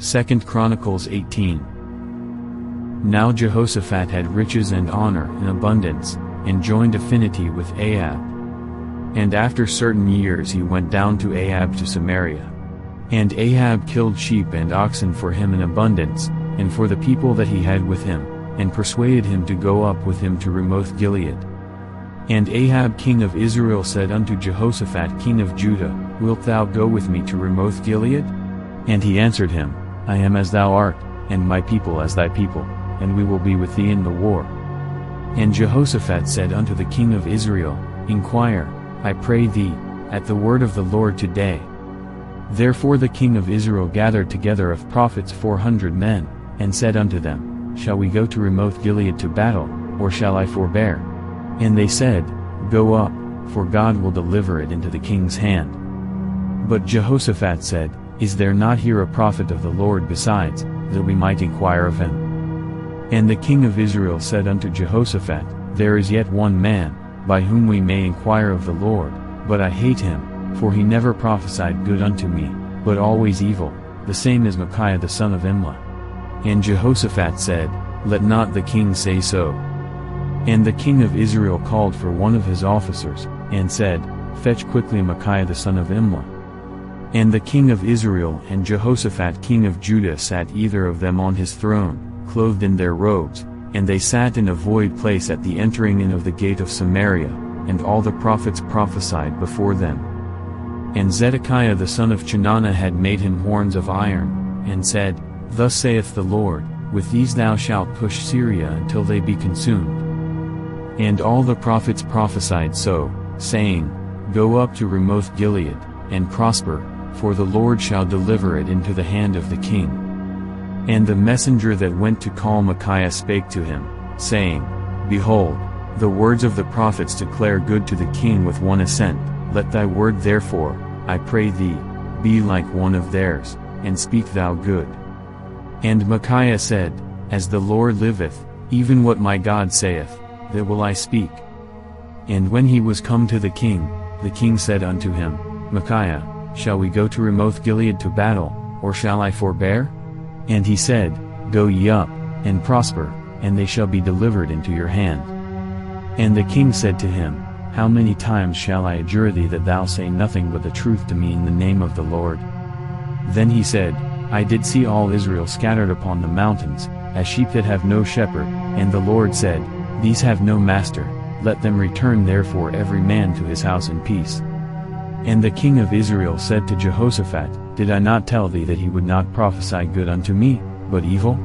2 Chronicles 18. Now Jehoshaphat had riches and honor in abundance, and joined affinity with Ahab. And after certain years he went down to Ahab to Samaria. And Ahab killed sheep and oxen for him in abundance, and for the people that he had with him, and persuaded him to go up with him to Ramoth Gilead. And Ahab king of Israel said unto Jehoshaphat king of Judah, Wilt thou go with me to Ramoth Gilead? And he answered him, I am as thou art, and my people as thy people, and we will be with thee in the war. And Jehoshaphat said unto the king of Israel, Inquire, I pray thee, at the word of the Lord today. Therefore the king of Israel gathered together of prophets 400 men, and said unto them, Shall we go to Ramoth Gilead to battle, or shall I forbear? And they said, Go up, for God will deliver it into the king's hand. But Jehoshaphat said, Is there not here a prophet of the Lord besides, that we might inquire of him? And the king of Israel said unto Jehoshaphat, There is yet one man, by whom we may inquire of the Lord, but I hate him, for he never prophesied good unto me, but always evil, the same as Micaiah the son of Imlah. And Jehoshaphat said, Let not the king say so. And the king of Israel called for one of his officers, and said, Fetch quickly Micaiah the son of Imlah. And the king of Israel and Jehoshaphat king of Judah sat either of them on his throne, clothed in their robes, and they sat in a void place at the entering in of the gate of Samaria, and all the prophets prophesied before them. And Zedekiah the son of Chenaanah had made him horns of iron, and said, Thus saith the Lord, With these thou shalt push Syria until they be consumed. And all the prophets prophesied so, saying, Go up to Ramoth Gilead, and prosper, for the Lord shall deliver it into the hand of the king. And the messenger that went to call Micaiah spake to him, saying, Behold, the words of the prophets declare good to the king with one assent. Let thy word therefore, I pray thee, be like one of theirs, and speak thou good. And Micaiah said, As the Lord liveth, even what my God saith, that will I speak. And when he was come to the king said unto him, Micaiah, shall we go to Ramoth Gilead to battle, or shall I forbear? And he said, Go ye up, and prosper, and they shall be delivered into your hand. And the king said to him, How many times shall I adjure thee that thou say nothing but the truth to me in the name of the Lord? Then he said, I did see all Israel scattered upon the mountains, as sheep that have no shepherd, and the Lord said, These have no master, let them return therefore every man to his house in peace. And the king of Israel said to Jehoshaphat, Did I not tell thee that he would not prophesy good unto me, but evil?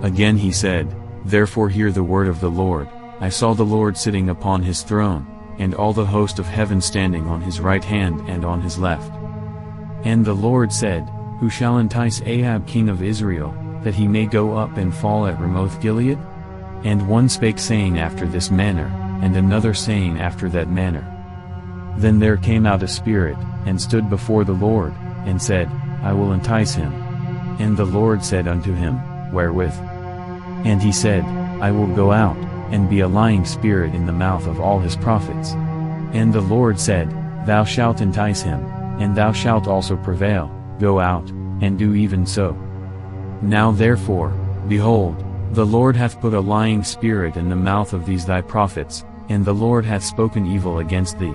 Again he said, Therefore hear the word of the Lord. I saw the Lord sitting upon his throne, and all the host of heaven standing on his right hand and on his left. And the Lord said, Who shall entice Ahab king of Israel, that he may go up and fall at Ramoth Gilead? And one spake saying after this manner, and another saying after that manner. Then there came out a spirit, and stood before the Lord, and said, I will entice him. And the Lord said unto him, Wherewith? And he said, I will go out, and be a lying spirit in the mouth of all his prophets. And the Lord said, Thou shalt entice him, and thou shalt also prevail, go out, and do even so. Now therefore, behold, the Lord hath put a lying spirit in the mouth of these thy prophets, and the Lord hath spoken evil against thee.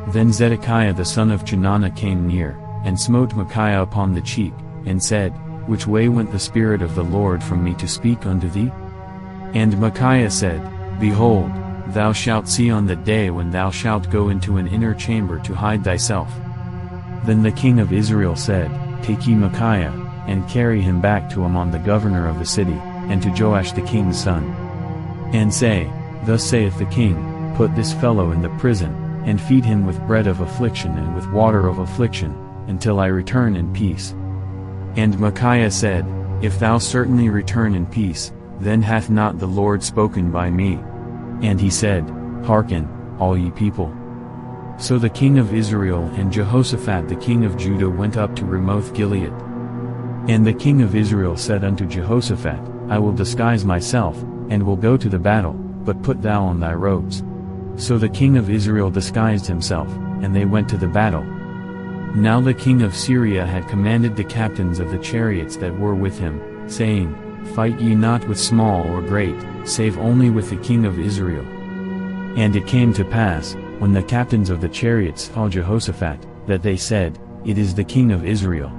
Then Zedekiah the son of Chenaanah came near, and smote Micaiah upon the cheek, and said, Which way went the Spirit of the Lord from me to speak unto thee? And Micaiah said, Behold, thou shalt see on the day when thou shalt go into an inner chamber to hide thyself. Then the king of Israel said, Take ye Micaiah, and carry him back to Amon the governor of the city, and to Joash the king's son. And say, Thus saith the king, Put this fellow in the prison, and feed him with bread of affliction and with water of affliction, until I return in peace. And Micaiah said, If thou certainly return in peace, then hath not the Lord spoken by me. And he said, Hearken, all ye people. So the king of Israel and Jehoshaphat the king of Judah went up to Ramoth Gilead. And the king of Israel said unto Jehoshaphat, I will disguise myself, and will go to the battle, but put thou on thy robes. So the king of Israel disguised himself, and they went to the battle. Now the king of Syria had commanded the captains of the chariots that were with him, saying, Fight ye not with small or great, save only with the king of Israel. And it came to pass, when the captains of the chariots saw Jehoshaphat, that they said, It is the king of Israel.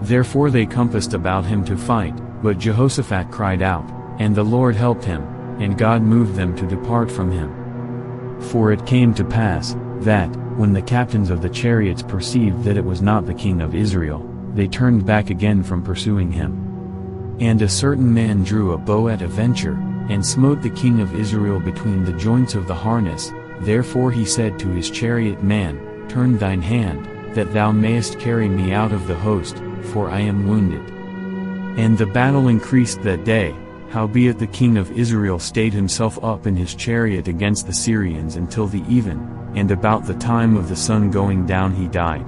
Therefore they compassed about him to fight, but Jehoshaphat cried out, and the Lord helped him, and God moved them to depart from him. For it came to pass, that, when the captains of the chariots perceived that it was not the king of Israel, they turned back again from pursuing him. And a certain man drew a bow at a venture, and smote the king of Israel between the joints of the harness. Therefore he said to his chariot man, Turn thine hand, that thou mayest carry me out of the host, for I am wounded. And the battle increased that day, howbeit the king of Israel stayed himself up in his chariot against the Syrians until the even, and about the time of the sun going down he died.